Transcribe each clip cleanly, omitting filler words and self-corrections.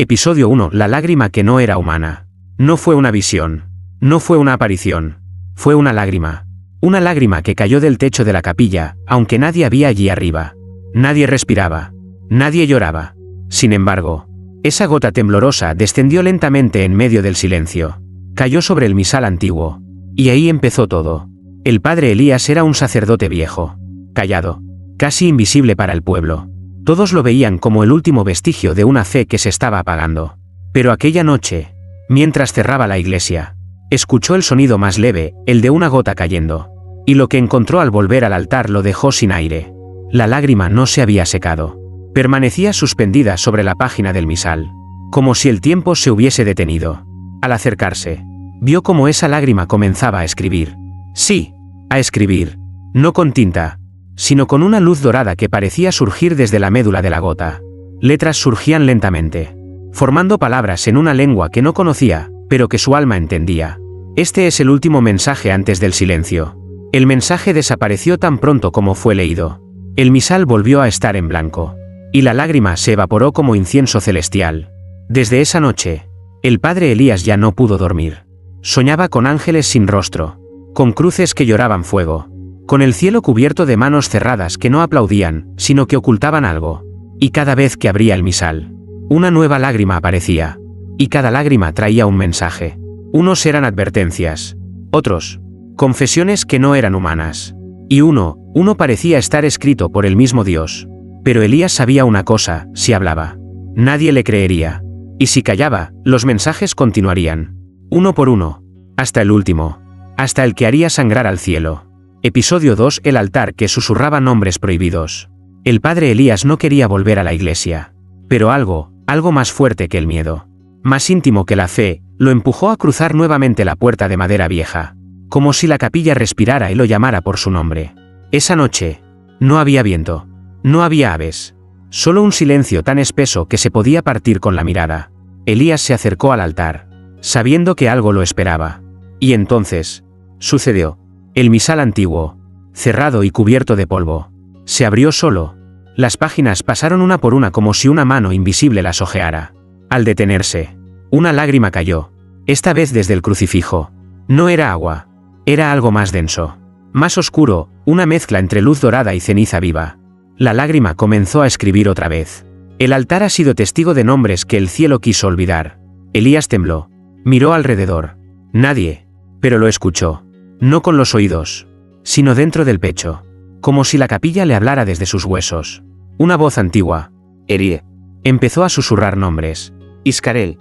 Episodio 1. La lágrima que no era humana. No fue una visión. No fue una aparición. Fue una lágrima. Una lágrima que cayó del techo de la capilla, aunque nadie había allí arriba. Nadie respiraba. Nadie lloraba. Sin embargo, esa gota temblorosa descendió lentamente en medio del silencio. Cayó sobre el misal antiguo. Y ahí empezó todo. El padre Elías era un sacerdote viejo. Callado. Casi invisible para el pueblo. Todos lo veían como el último vestigio de una fe que se estaba apagando. Pero aquella noche, mientras cerraba la iglesia, escuchó el sonido más leve, el de una gota cayendo. Y lo que encontró al volver al altar lo dejó sin aire. La lágrima no se había secado. Permanecía suspendida sobre la página del misal, como si el tiempo se hubiese detenido. Al acercarse, vio cómo esa lágrima comenzaba a escribir. Sí, a escribir. No con tinta, sino con una luz dorada que parecía surgir desde la médula de la gota. Letras surgían lentamente, formando palabras en una lengua que no conocía, pero que su alma entendía. Este es el último mensaje antes del silencio. El mensaje desapareció tan pronto como fue leído. El misal volvió a estar en blanco. Y la lágrima se evaporó como incienso celestial. Desde esa noche, el padre Elías ya no pudo dormir. Soñaba con ángeles sin rostro, con cruces que lloraban fuego, con el cielo cubierto de manos cerradas que no aplaudían, sino que ocultaban algo. Y cada vez que abría el misal, una nueva lágrima aparecía. Y cada lágrima traía un mensaje. Unos eran advertencias, otros, confesiones que no eran humanas. Y uno parecía estar escrito por el mismo Dios. Pero Elías sabía una cosa: si hablaba, nadie le creería. Y si callaba, los mensajes continuarían. Uno por uno. Hasta el último. Hasta el que haría sangrar al cielo. Episodio 2. El altar que susurraba nombres prohibidos. El padre Elías no quería volver a la iglesia. Pero algo más fuerte que el miedo, más íntimo que la fe, lo empujó a cruzar nuevamente la puerta de madera vieja. Como si la capilla respirara y lo llamara por su nombre. Esa noche, no había viento. No había aves. Solo un silencio tan espeso que se podía partir con la mirada. Elías se acercó al altar, sabiendo que algo lo esperaba. Y entonces, sucedió. El misal antiguo, cerrado y cubierto de polvo, se abrió solo. Las páginas pasaron una por una como si una mano invisible las hojeara. Al detenerse, una lágrima cayó. Esta vez desde el crucifijo. No era agua. Era algo más denso. Más oscuro, una mezcla entre luz dorada y ceniza viva. La lágrima comenzó a escribir otra vez. El altar ha sido testigo de nombres que el cielo quiso olvidar. Elías tembló. Miró alrededor. Nadie. Pero lo escuchó. No con los oídos, sino dentro del pecho. Como si la capilla le hablara desde sus huesos. Una voz antigua, Erie, empezó a susurrar nombres. Iscarel.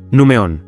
Numeón.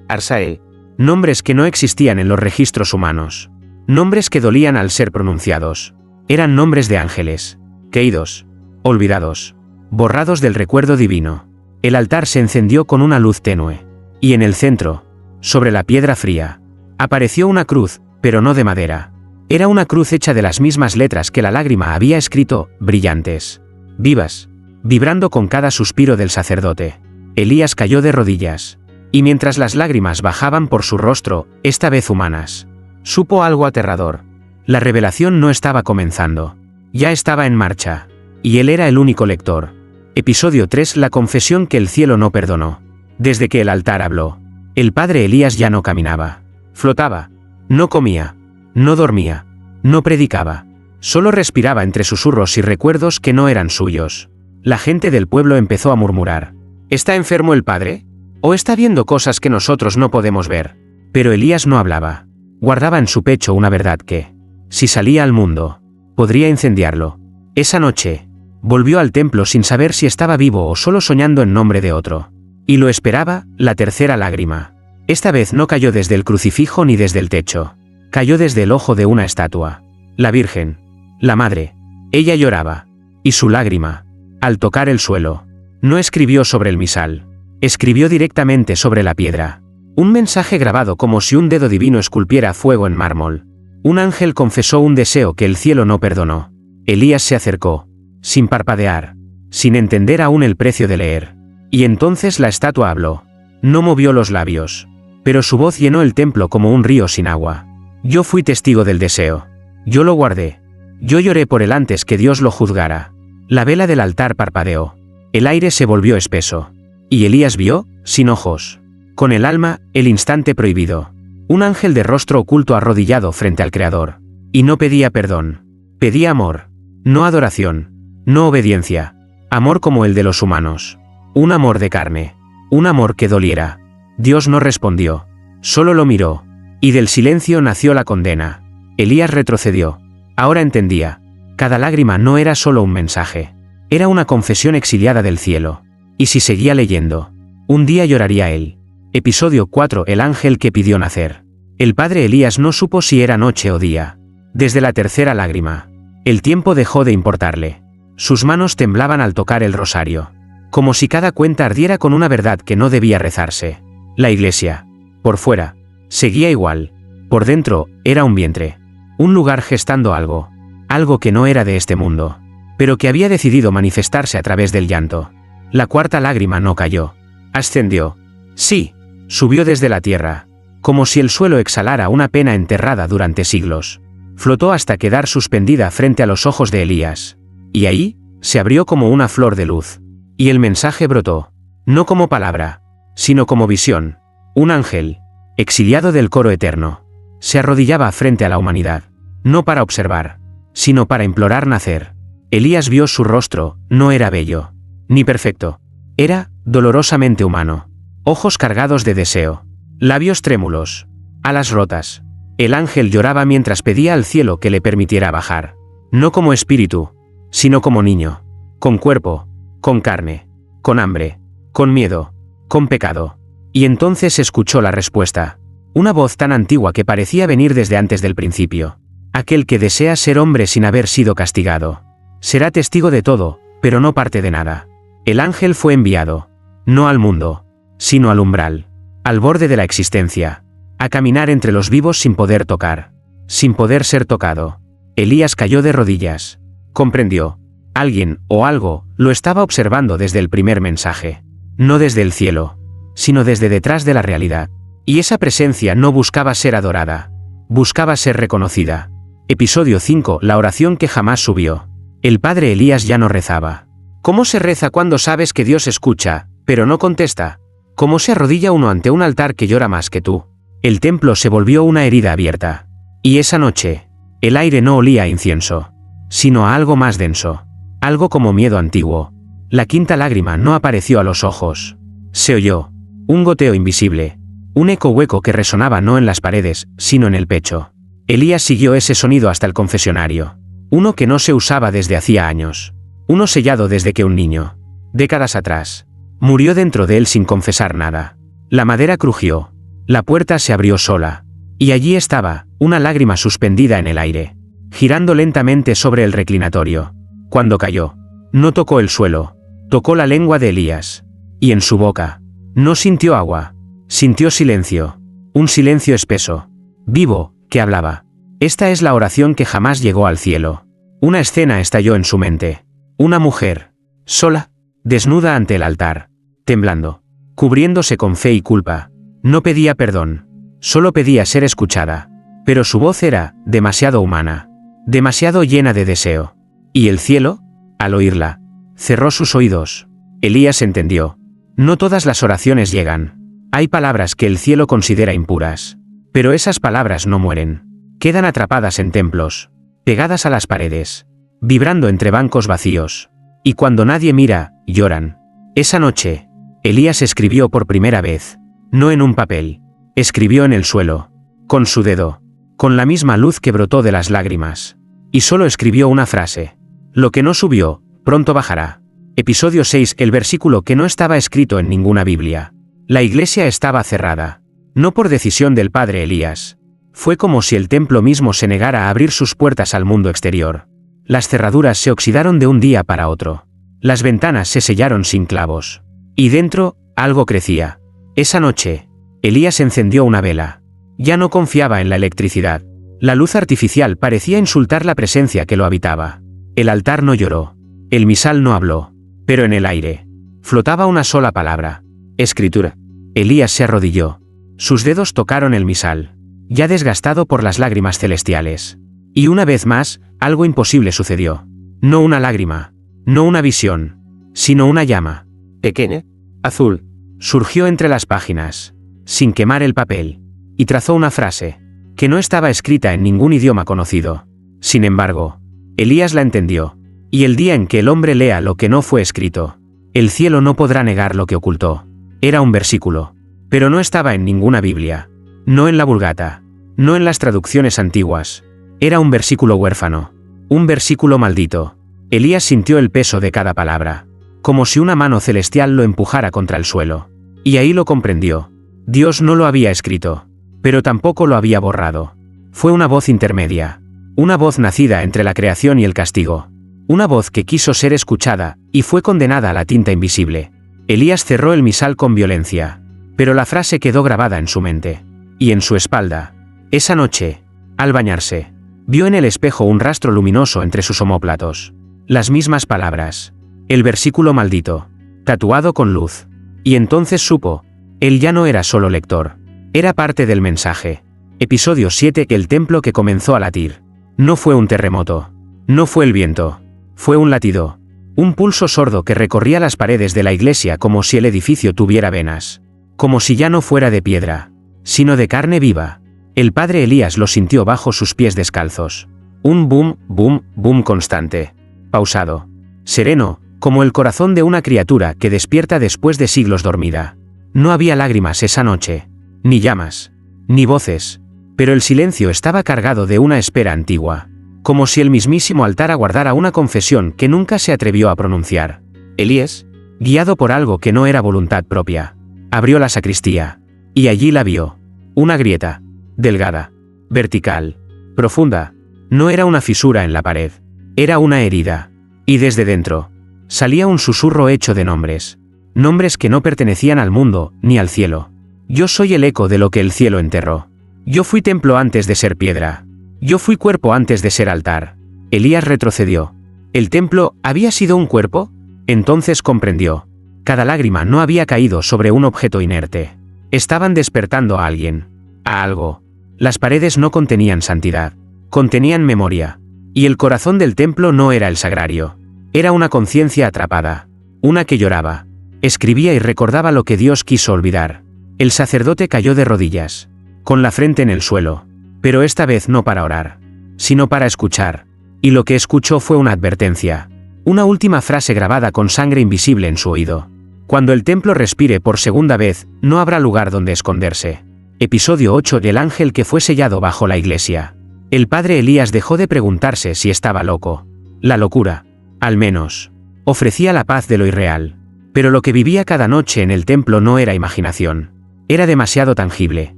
Arsael. Nombres que no existían en los registros humanos. Nombres que dolían al ser pronunciados. Eran nombres de ángeles, caídos, olvidados, borrados del recuerdo divino. El altar se encendió con una luz tenue. Y en el centro, sobre la piedra fría, apareció una cruz, pero no de madera. Era una cruz hecha de las mismas letras que la lágrima había escrito, brillantes, vivas, vibrando con cada suspiro del sacerdote. Elías cayó de rodillas. Y mientras las lágrimas bajaban por su rostro, esta vez humanas, supo algo aterrador. La revelación no estaba comenzando. Ya estaba en marcha. Y él era el único lector. Episodio 3. La confesión que el cielo no perdonó. Desde que el altar habló, el padre Elías ya no caminaba. Flotaba. No comía. No dormía. No predicaba. Solo respiraba entre susurros y recuerdos que no eran suyos. La gente del pueblo empezó a murmurar. ¿Está enfermo el padre? ¿O está viendo cosas que nosotros no podemos ver? Pero Elías no hablaba. Guardaba en su pecho una verdad que, si salía al mundo, podría incendiarlo. Esa noche, volvió al templo sin saber si estaba vivo o solo soñando en nombre de otro. Y lo esperaba, la tercera lágrima. Esta vez no cayó desde el crucifijo ni desde el techo. Cayó desde el ojo de una estatua. La Virgen. La Madre. Ella lloraba. Y su lágrima, al tocar el suelo, no escribió sobre el misal. Escribió directamente sobre la piedra. Un mensaje grabado como si un dedo divino esculpiera fuego en mármol. Un ángel confesó un deseo que el cielo no perdonó. Elías se acercó, sin parpadear, sin entender aún el precio de leer. Y entonces la estatua habló. No movió los labios, pero su voz llenó el templo como un río sin agua. Yo fui testigo del deseo. Yo lo guardé. Yo lloré por él antes que Dios lo juzgara. La vela del altar parpadeó. El aire se volvió espeso. Y Elías vio, sin ojos, con el alma, el instante prohibido. Un ángel de rostro oculto arrodillado frente al Creador. Y no pedía perdón. Pedía amor. No adoración. No obediencia. Amor como el de los humanos. Un amor de carne. Un amor que doliera. Dios no respondió. Solo lo miró. Y del silencio nació la condena. Elías retrocedió. Ahora entendía. Cada lágrima no era solo un mensaje. Era una confesión exiliada del cielo. Y si seguía leyendo, un día lloraría él. Episodio 4. El ángel que pidió nacer. El padre Elías no supo si era noche o día. Desde la tercera lágrima, el tiempo dejó de importarle. Sus manos temblaban al tocar el rosario. Como si cada cuenta ardiera con una verdad que no debía rezarse. La iglesia, por fuera, seguía igual. Por dentro, era un vientre. Un lugar gestando algo. Algo que no era de este mundo. Pero que había decidido manifestarse a través del llanto. La cuarta lágrima no cayó. Ascendió. Sí, subió desde la tierra. Como si el suelo exhalara una pena enterrada durante siglos. Flotó hasta quedar suspendida frente a los ojos de Elías. Y ahí, se abrió como una flor de luz. Y el mensaje brotó. No como palabra, sino como visión. Un ángel, exiliado del coro eterno, se arrodillaba frente a la humanidad. No para observar, sino para implorar nacer. Elías vio su rostro, no era bello, ni perfecto. Era, dolorosamente humano. Ojos cargados de deseo. Labios trémulos. Alas rotas. El ángel lloraba mientras pedía al cielo que le permitiera bajar. No como espíritu, sino como niño. Con cuerpo, con carne, con hambre, con miedo, con pecado. Y entonces escuchó la respuesta. Una voz tan antigua que parecía venir desde antes del principio. Aquel que desea ser hombre sin haber sido castigado. Será testigo de todo, pero no parte de nada. El ángel fue enviado. No al mundo, sino al umbral. Al borde de la existencia. A caminar entre los vivos sin poder tocar. Sin poder ser tocado. Elías cayó de rodillas. Comprendió. Alguien, o algo, lo estaba observando desde el primer mensaje. No desde el cielo, sino desde detrás de la realidad. Y esa presencia no buscaba ser adorada. Buscaba ser reconocida. Episodio 5. La oración que jamás subió. El padre Elías ya no rezaba. ¿Cómo se reza cuando sabes que Dios escucha, pero no contesta? ¿Cómo se arrodilla uno ante un altar que llora más que tú? El templo se volvió una herida abierta. Y esa noche, el aire no olía a incienso, sino a algo más denso. Algo como miedo antiguo. La quinta lágrima no apareció a los ojos. Se oyó. Un goteo invisible. Un eco hueco que resonaba no en las paredes, sino en el pecho. Elías siguió ese sonido hasta el confesionario. Uno que no se usaba desde hacía años. Uno sellado desde que un niño, décadas atrás, murió dentro de él sin confesar nada. La madera crujió. La puerta se abrió sola. Y allí estaba, una lágrima suspendida en el aire, girando lentamente sobre el reclinatorio. Cuando cayó, no tocó el suelo, tocó la lengua de Elías. Y en su boca, no sintió agua, sintió silencio. Un silencio espeso, vivo, que hablaba. Esta es la oración que jamás llegó al cielo. Una escena estalló en su mente. Una mujer, sola, desnuda ante el altar, temblando, cubriéndose con fe y culpa. No pedía perdón, solo pedía ser escuchada. Pero su voz era demasiado humana, demasiado llena de deseo. Y el cielo, al oírla, cerró sus oídos. Elías entendió. No todas las oraciones llegan. Hay palabras que el cielo considera impuras. Pero esas palabras no mueren. Quedan atrapadas en templos, pegadas a las paredes, vibrando entre bancos vacíos. Y cuando nadie mira, lloran. Esa noche, Elías escribió por primera vez. No en un papel. Escribió en el suelo. Con su dedo. Con la misma luz que brotó de las lágrimas. Y solo escribió una frase. Lo que no subió, pronto bajará. Episodio 6. El versículo que no estaba escrito en ninguna Biblia. La iglesia estaba cerrada. No por decisión del padre Elías. Fue como si el templo mismo se negara a abrir sus puertas al mundo exterior. Las cerraduras se oxidaron de un día para otro. Las ventanas se sellaron sin clavos. Y dentro, algo crecía. Esa noche, Elías encendió una vela. Ya no confiaba en la electricidad. La luz artificial parecía insultar la presencia que lo habitaba. El altar no lloró. El misal no habló. Pero en el aire, flotaba una sola palabra. Escritura. Elías se arrodilló. Sus dedos tocaron el misal, ya desgastado por las lágrimas celestiales. Y una vez más, algo imposible sucedió. No una lágrima, no una visión, sino una llama. Pequeña, azul. Surgió entre las páginas, sin quemar el papel, y trazó una frase, que no estaba escrita en ningún idioma conocido. Sin embargo, Elías la entendió, y el día en que el hombre lea lo que no fue escrito, el cielo no podrá negar lo que ocultó. Era un versículo, pero no estaba en ninguna Biblia, no en la Vulgata, no en las traducciones antiguas. Era un versículo huérfano, un versículo maldito. Elías sintió el peso de cada palabra, como si una mano celestial lo empujara contra el suelo. Y ahí lo comprendió. Dios no lo había escrito, pero tampoco lo había borrado. Fue una voz intermedia, una voz nacida entre la creación y el castigo, una voz que quiso ser escuchada, y fue condenada a la tinta invisible. Elías cerró el misal con violencia, pero la frase quedó grabada en su mente, y en su espalda. Esa noche, al bañarse, vio en el espejo un rastro luminoso entre sus omóplatos. Las mismas palabras. El versículo maldito, tatuado con luz. Y entonces supo, él ya no era solo lector, era parte del mensaje. Episodio 7. El templo que comenzó a latir. No fue un terremoto, no fue el viento, fue un latido, un pulso sordo que recorría las paredes de la iglesia como si el edificio tuviera venas, como si ya no fuera de piedra, sino de carne viva. El padre Elías lo sintió bajo sus pies descalzos. Un boom, boom, boom constante, pausado, sereno, como el corazón de una criatura que despierta después de siglos dormida. No había lágrimas esa noche, ni llamas, ni voces, pero el silencio estaba cargado de una espera antigua, como si el mismísimo altar aguardara una confesión que nunca se atrevió a pronunciar. Elías, guiado por algo que no era voluntad propia, abrió la sacristía, y allí la vio. Una grieta, delgada, vertical, profunda. No era una fisura en la pared, era una herida, y desde dentro salía un susurro hecho de nombres, nombres que no pertenecían al mundo ni al cielo. Yo soy el eco de lo que el cielo enterró. Yo fui templo antes de ser piedra. Yo fui cuerpo antes de ser altar. Elías retrocedió. ¿El templo había sido un cuerpo? Entonces comprendió. Cada lágrima no había caído sobre un objeto inerte. Estaban despertando a alguien, a algo. Las paredes no contenían santidad, contenían memoria. Y el corazón del templo no era el sagrario. Era una conciencia atrapada, una que lloraba, escribía y recordaba lo que Dios quiso olvidar. El sacerdote cayó de rodillas, con la frente en el suelo, pero esta vez no para orar, sino para escuchar. Y lo que escuchó fue una advertencia, una última frase grabada con sangre invisible en su oído. Cuando el templo respire por segunda vez, no habrá lugar donde esconderse. Episodio 8. El ángel que fue sellado bajo la iglesia. El padre Elías dejó de preguntarse si estaba loco. La locura, al menos, ofrecía la paz de lo irreal. Pero lo que vivía cada noche en el templo no era imaginación. Era demasiado tangible,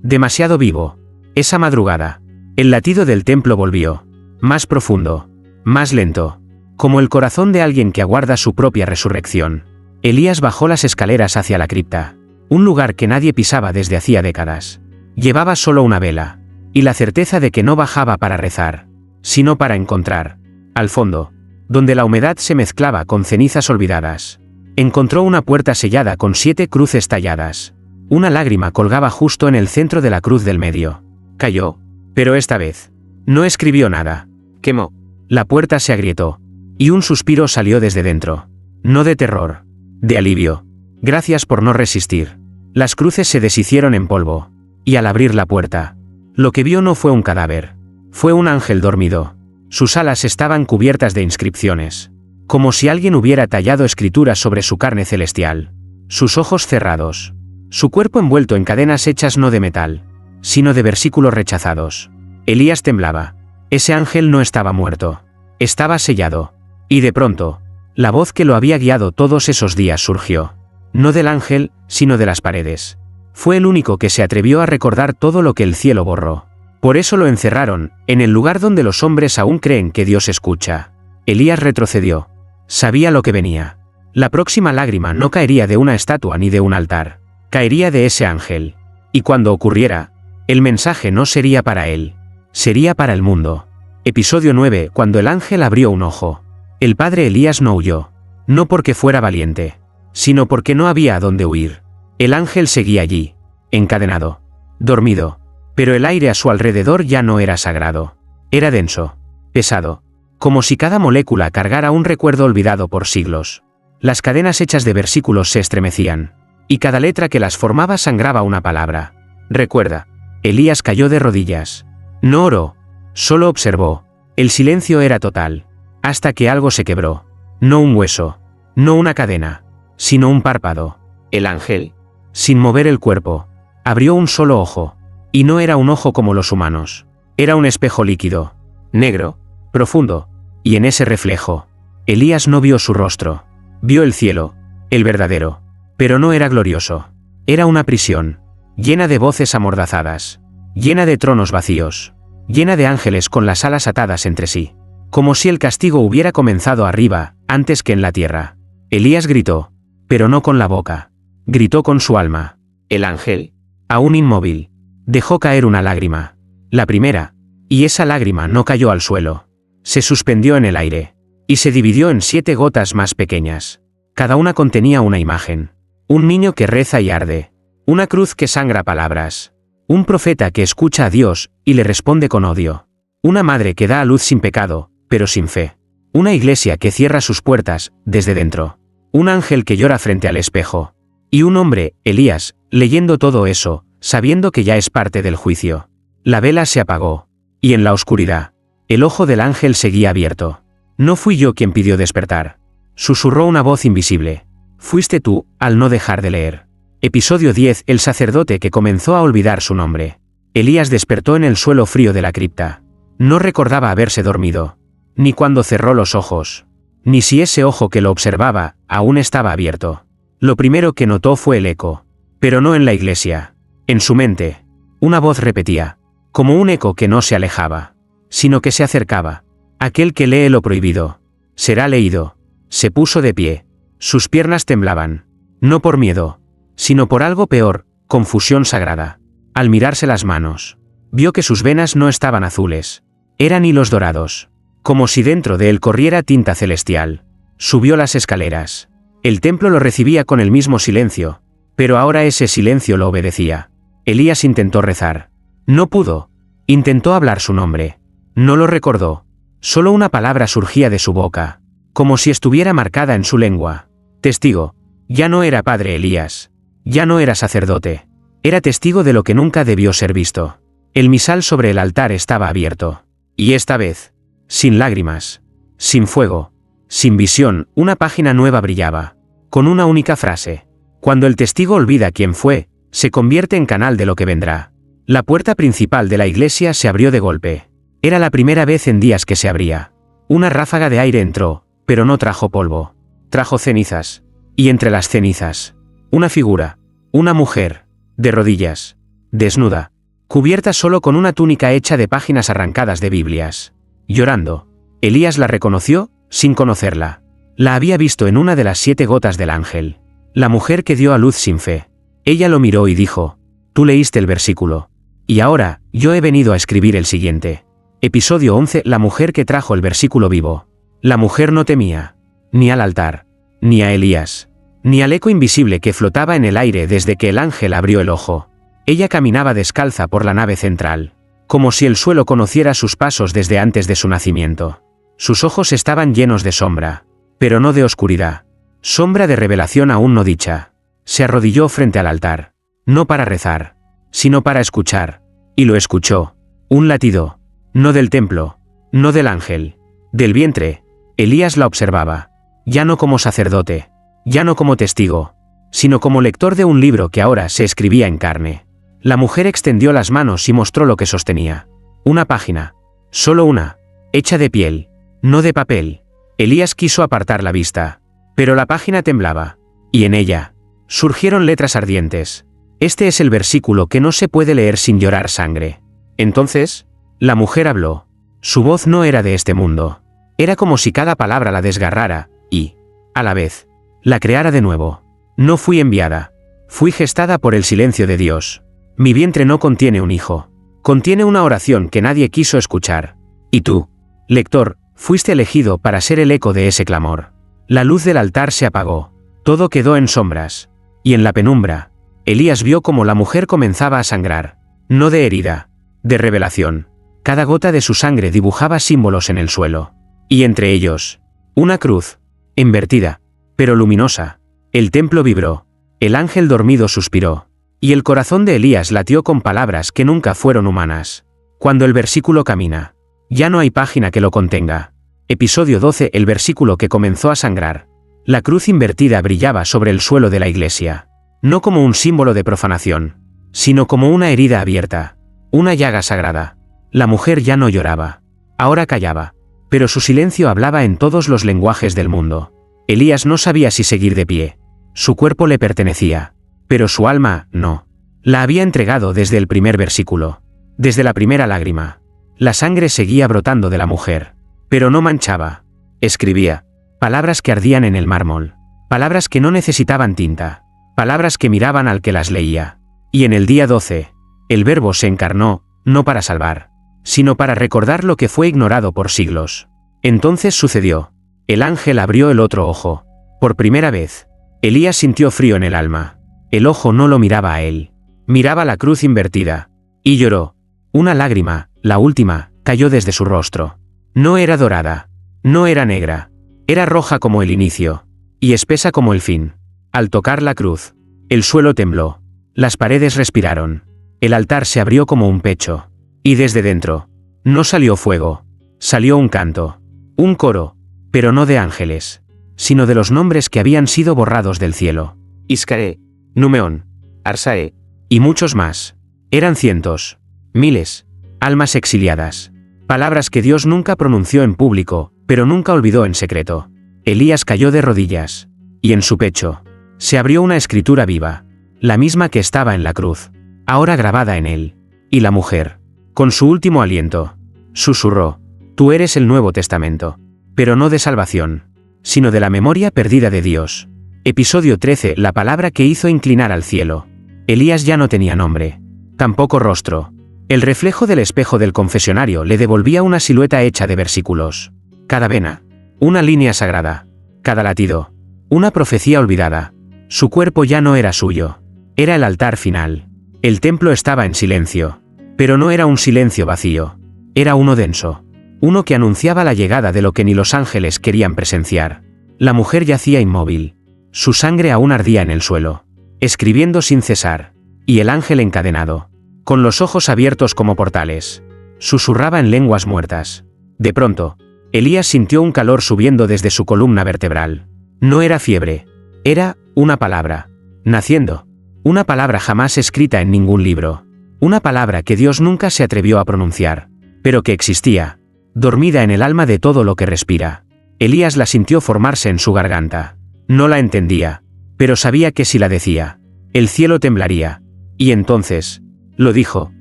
demasiado vivo. Esa madrugada, el latido del templo volvió, más profundo, más lento, como el corazón de alguien que aguarda su propia resurrección. Elías bajó las escaleras hacia la cripta, un lugar que nadie pisaba desde hacía décadas. Llevaba solo una vela, y la certeza de que no bajaba para rezar, sino para encontrar, al fondo, donde la humedad se mezclaba con cenizas olvidadas, encontró una puerta sellada con 7 cruces talladas. Una lágrima colgaba justo en el centro de la cruz del medio. Cayó, pero esta vez no escribió nada. Quemó. La puerta se agrietó, y un suspiro salió desde dentro. No de terror, de alivio. Gracias por no resistir. Las cruces se deshicieron en polvo, y al abrir la puerta, lo que vio no fue un cadáver, fue un ángel dormido. Sus alas estaban cubiertas de inscripciones, como si alguien hubiera tallado escrituras sobre su carne celestial. Sus ojos cerrados, su cuerpo envuelto en cadenas hechas no de metal, sino de versículos rechazados. Elías temblaba. Ese ángel no estaba muerto, estaba sellado. Y de pronto, la voz que lo había guiado todos esos días surgió. No del ángel, sino de las paredes. Fue el único que se atrevió a recordar todo lo que el cielo borró. Por eso lo encerraron, en el lugar donde los hombres aún creen que Dios escucha. Elías retrocedió. Sabía lo que venía. La próxima lágrima no caería de una estatua ni de un altar. Caería de ese ángel. Y cuando ocurriera, el mensaje no sería para él. Sería para el mundo. Episodio 9. Cuando el ángel abrió un ojo. El padre Elías no huyó. No porque fuera valiente, sino porque no había a dónde huir. El ángel seguía allí, encadenado, dormido. Pero el aire a su alrededor ya no era sagrado. Era denso, pesado, como si cada molécula cargara un recuerdo olvidado por siglos. Las cadenas hechas de versículos se estremecían, y cada letra que las formaba sangraba una palabra. Recuerda. Elías cayó de rodillas. No oró, solo observó. El silencio era total, hasta que algo se quebró. No un hueso, no una cadena, sino un párpado. El ángel, sin mover el cuerpo, abrió un solo ojo, y no era un ojo como los humanos. Era un espejo líquido, negro, profundo, y en ese reflejo, Elías no vio su rostro. Vio el cielo, el verdadero, pero no era glorioso. Era una prisión, llena de voces amordazadas, llena de tronos vacíos, llena de ángeles con las alas atadas entre sí, como si el castigo hubiera comenzado arriba, antes que en la tierra. Elías gritó, pero no con la boca, gritó con su alma. El ángel, aún inmóvil, dejó caer una lágrima, la primera, y esa lágrima no cayó al suelo, se suspendió en el aire, y se dividió en 7 gotas más pequeñas. Cada una contenía una imagen. Un niño que reza y arde. Una cruz que sangra palabras. Un profeta que escucha a Dios y le responde con odio. Una madre que da a luz sin pecado, pero sin fe. Una iglesia que cierra sus puertas, desde dentro. Un ángel que llora frente al espejo. Y un hombre, Elías, leyendo todo eso, sabiendo que ya es parte del juicio. La vela se apagó. Y en la oscuridad, el ojo del ángel seguía abierto. No fui yo quien pidió despertar. Susurró una voz invisible. Fuiste tú, al no dejar de leer. Episodio 10. El sacerdote que comenzó a olvidar su nombre. Elías despertó en el suelo frío de la cripta. No recordaba haberse dormido. Ni cuando cerró los ojos. Ni si ese ojo que lo observaba, aún estaba abierto. Lo primero que notó fue el eco. Pero no en la iglesia. En su mente. Una voz repetía. Como un eco que no se alejaba, sino que se acercaba. Aquel que lee lo prohibido, será leído. Se puso de pie. Sus piernas temblaban. No por miedo, sino por algo peor, confusión sagrada. Al mirarse las manos, vio que sus venas no estaban azules. Eran hilos dorados. Como si dentro de él corriera tinta celestial. Subió las escaleras. El templo lo recibía con el mismo silencio, pero ahora ese silencio lo obedecía. Elías intentó rezar. No pudo. Intentó hablar su nombre. No lo recordó. Solo una palabra surgía de su boca, como si estuviera marcada en su lengua. Testigo. Ya no era padre Elías. Ya no era sacerdote. Era testigo de lo que nunca debió ser visto. El misal sobre el altar estaba abierto. Y esta vez, sin lágrimas, sin fuego, sin visión, una página nueva brillaba, con una única frase. Cuando el testigo olvida quién fue, se convierte en canal de lo que vendrá. La puerta principal de la iglesia se abrió de golpe. Era la primera vez en días que se abría. Una ráfaga de aire entró, pero no trajo polvo. Trajo cenizas. Y entre las cenizas, una figura. Una mujer, de rodillas, desnuda, cubierta solo con una túnica hecha de páginas arrancadas de Biblias. Llorando. Elías la reconoció, sin conocerla. La había visto en una de las 7 gotas del ángel. La mujer que dio a luz sin fe. Ella lo miró y dijo, tú leíste el versículo. Y ahora, yo he venido a escribir el siguiente. Episodio 11. La mujer que trajo el versículo vivo. La mujer no temía, ni al altar, ni a Elías, ni al eco invisible que flotaba en el aire desde que el ángel abrió el ojo. Ella caminaba descalza por la nave central, como si el suelo conociera sus pasos desde antes de su nacimiento. Sus ojos estaban llenos de sombra, pero no de oscuridad. Sombra de revelación aún no dicha. Se arrodilló frente al altar, no para rezar, sino para escuchar, y lo escuchó. Un latido. No del templo, no del ángel, del vientre. Elías la observaba, ya no como sacerdote, ya no como testigo, sino como lector de un libro que ahora se escribía en carne. La mujer extendió las manos y mostró lo que sostenía. Una página, solo una, hecha de piel, no de papel. Elías quiso apartar la vista, pero la página temblaba, y en ella surgieron letras ardientes. Este es el versículo que no se puede leer sin llorar sangre. Entonces, la mujer habló. Su voz no era de este mundo. Era como si cada palabra la desgarrara, y, a la vez, la creara de nuevo. No fui enviada. Fui gestada por el silencio de Dios. Mi vientre no contiene un hijo. Contiene una oración que nadie quiso escuchar. Y tú, lector, fuiste elegido para ser el eco de ese clamor. La luz del altar se apagó. Todo quedó en sombras. Y en la penumbra, Elías vio como la mujer comenzaba a sangrar. No de herida, de revelación. Cada gota de su sangre dibujaba símbolos en el suelo. Y entre ellos, una cruz, invertida, pero luminosa. El templo vibró. El ángel dormido suspiró. Y el corazón de Elías latió con palabras que nunca fueron humanas. Cuando el versículo camina, ya no hay página que lo contenga. Episodio 12. El versículo que comenzó a sangrar. La cruz invertida brillaba sobre el suelo de la iglesia. No como un símbolo de profanación, sino como una herida abierta. Una llaga sagrada. La mujer ya no lloraba. Ahora callaba. Pero su silencio hablaba en todos los lenguajes del mundo. Elías no sabía si seguir de pie. Su cuerpo le pertenecía. Pero su alma, no. La había entregado desde el primer versículo. Desde la primera lágrima. La sangre seguía brotando de la mujer. Pero no manchaba. Escribía. Palabras que ardían en el mármol. Palabras que no necesitaban tinta. Palabras que miraban al que las leía. Y en el día 12, el Verbo se encarnó, no para salvar, sino para recordar lo que fue ignorado por siglos. Entonces sucedió. El ángel abrió el otro ojo. Por primera vez, Elías sintió frío en el alma. El ojo no lo miraba a él. Miraba la cruz invertida. Y lloró. Una lágrima, la última, cayó desde su rostro. No era dorada. No era negra. Era roja como el inicio. Y espesa como el fin. Al tocar la cruz, el suelo tembló. Las paredes respiraron. El altar se abrió como un pecho. Y desde dentro, no salió fuego. Salió un canto. Un coro. Pero no de ángeles, sino de los nombres que habían sido borrados del cielo. Iscaré, Numeón, Arsae, y muchos más. Eran cientos, miles, almas exiliadas. Palabras que Dios nunca pronunció en público, pero nunca olvidó en secreto. Elías cayó de rodillas. Y en su pecho, se abrió una escritura viva. La misma que estaba en la cruz. Ahora grabada en él. Y la mujer, con su último aliento, susurró. Tú eres el Nuevo Testamento. Pero no de salvación, sino de la memoria perdida de Dios. Episodio 13. La palabra que hizo inclinar al cielo. Elías ya no tenía nombre. Tampoco rostro. El reflejo del espejo del confesionario le devolvía una silueta hecha de versículos. Cada vena. Una línea sagrada. Cada latido. Una profecía olvidada. Su cuerpo ya no era suyo. Era el altar final. El templo estaba en silencio. Pero no era un silencio vacío. Era uno denso. Uno que anunciaba la llegada de lo que ni los ángeles querían presenciar. La mujer yacía inmóvil. Su sangre aún ardía en el suelo. Escribiendo sin cesar. Y el ángel encadenado. Con los ojos abiertos como portales. Susurraba en lenguas muertas. De pronto, Elías sintió un calor subiendo desde su columna vertebral. No era fiebre. Era una palabra. Naciendo. Una palabra jamás escrita en ningún libro. Una palabra que Dios nunca se atrevió a pronunciar. Pero que existía. Dormida en el alma de todo lo que respira. Elías la sintió formarse en su garganta. No la entendía. Pero sabía que si la decía, el cielo temblaría. Y entonces, lo dijo.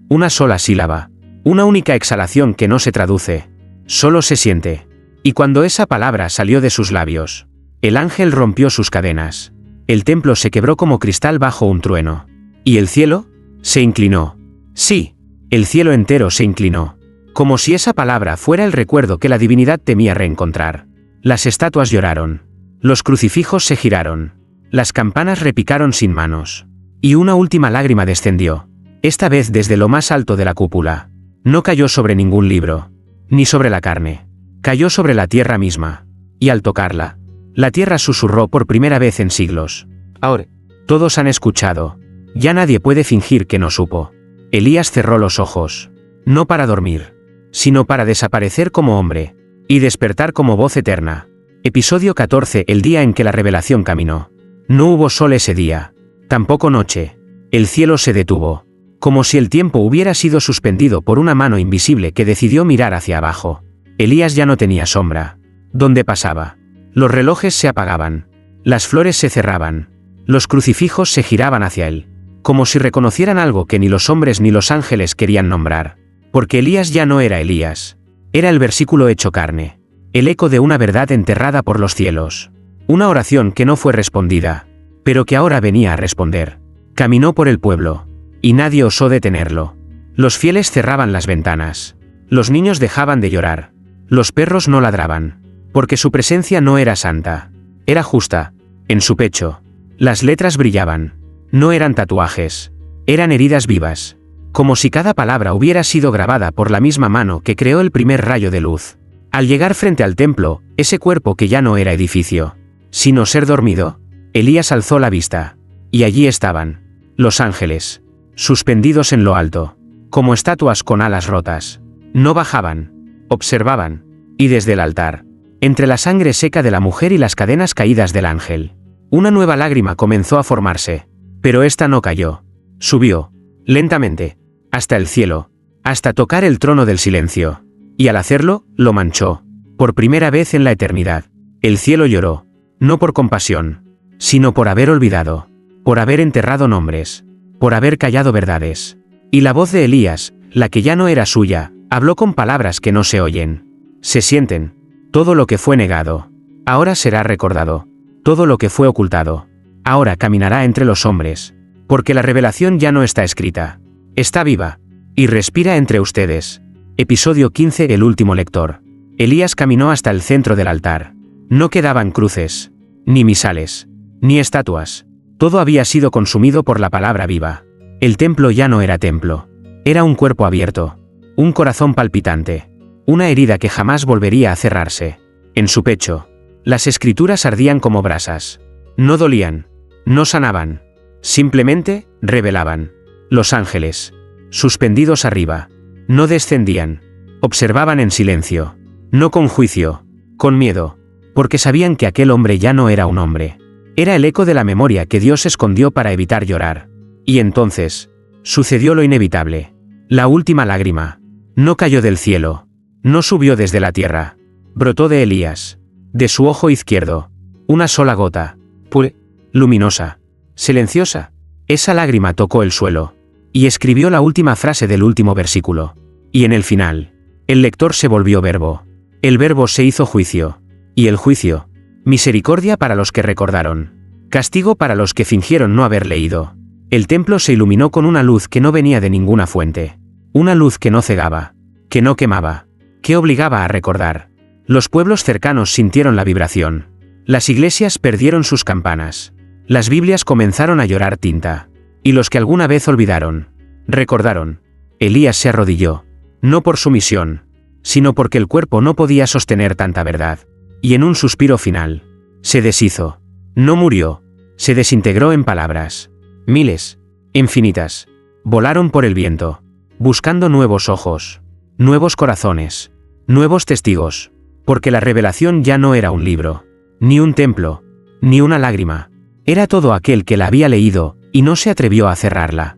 Una sola sílaba. Una única exhalación que no se traduce. Solo se siente. Y cuando esa palabra salió de sus labios, el ángel rompió sus cadenas. El templo se quebró como cristal bajo un trueno. ¿Y el cielo? Se inclinó. Sí, el cielo entero se inclinó. Como si esa palabra fuera el recuerdo que la divinidad temía reencontrar. Las estatuas lloraron. Los crucifijos se giraron. Las campanas repicaron sin manos. Y una última lágrima descendió. Esta vez desde lo más alto de la cúpula. No cayó sobre ningún libro. Ni sobre la carne. Cayó sobre la tierra misma. Y al tocarla, la tierra susurró por primera vez en siglos. Ahora, todos han escuchado. Ya nadie puede fingir que no supo. Elías cerró los ojos. No para dormir, sino para desaparecer como hombre, y despertar como voz eterna. Episodio 14. El día en que la revelación caminó. No hubo sol ese día. Tampoco noche. El cielo se detuvo. Como si el tiempo hubiera sido suspendido por una mano invisible que decidió mirar hacia abajo. Elías ya no tenía sombra. ¿Dónde pasaba? Los relojes se apagaban. Las flores se cerraban. Los crucifijos se giraban hacia él. Como si reconocieran algo que ni los hombres ni los ángeles querían nombrar. Porque Elías ya no era Elías. Era el versículo hecho carne. El eco de una verdad enterrada por los cielos. Una oración que no fue respondida, pero que ahora venía a responder. Caminó por el pueblo. Y nadie osó detenerlo. Los fieles cerraban las ventanas. Los niños dejaban de llorar. Los perros no ladraban. Porque su presencia no era santa. Era justa. En su pecho. Las letras brillaban. No eran tatuajes. Eran heridas vivas. Como si cada palabra hubiera sido grabada por la misma mano que creó el primer rayo de luz. Al llegar frente al templo, ese cuerpo que ya no era edificio, sino ser dormido. Elías alzó la vista. Y allí estaban los ángeles, suspendidos en lo alto, como estatuas con alas rotas. No bajaban, observaban, y desde el altar, entre la sangre seca de la mujer y las cadenas caídas del ángel, una nueva lágrima comenzó a formarse, pero ésta no cayó. Subió, lentamente, hasta el cielo, hasta tocar el trono del silencio, y al hacerlo, lo manchó, por primera vez en la eternidad. El cielo lloró, no por compasión, sino por haber olvidado, por haber enterrado nombres, por haber callado verdades. Y la voz de Elías, la que ya no era suya, habló con palabras que no se oyen, se sienten. Todo lo que fue negado, ahora será recordado. Todo lo que fue ocultado, ahora caminará entre los hombres. Porque la revelación ya no está escrita, está viva, y respira entre ustedes. Episodio 15. El último lector. Elías caminó hasta el centro del altar. No quedaban cruces, ni misales, ni estatuas. Todo había sido consumido por la palabra viva. El templo ya no era templo. Era un cuerpo abierto, un corazón palpitante, una herida que jamás volvería a cerrarse. En su pecho, las escrituras ardían como brasas. No dolían, no sanaban, simplemente revelaban. Los ángeles, suspendidos arriba, no descendían, observaban en silencio, no con juicio, con miedo, porque sabían que aquel hombre ya no era un hombre. Era el eco de la memoria que Dios escondió para evitar llorar. Y entonces, sucedió lo inevitable. La última lágrima. No cayó del cielo. No subió desde la tierra. Brotó de Elías. De su ojo izquierdo. Una sola gota. Pura, luminosa, silenciosa. Esa lágrima tocó el suelo. Y escribió la última frase del último versículo. Y en el final, el lector se volvió verbo. El verbo se hizo juicio. Y el juicio, misericordia para los que recordaron, castigo para los que fingieron no haber leído. El templo se iluminó con una luz que no venía de ninguna fuente. Una luz que no cegaba, que no quemaba, que obligaba a recordar. Los pueblos cercanos sintieron la vibración. Las iglesias perdieron sus campanas. Las Biblias comenzaron a llorar tinta. Y los que alguna vez olvidaron, recordaron. Elías se arrodilló, no por sumisión, sino porque el cuerpo no podía sostener tanta verdad. Y en un suspiro final, se deshizo. No murió, se desintegró en palabras. Miles, infinitas, volaron por el viento, buscando nuevos ojos, nuevos corazones, nuevos testigos, porque la revelación ya no era un libro, ni un templo, ni una lágrima. Era todo aquel que la había leído, y no se atrevió a cerrarla.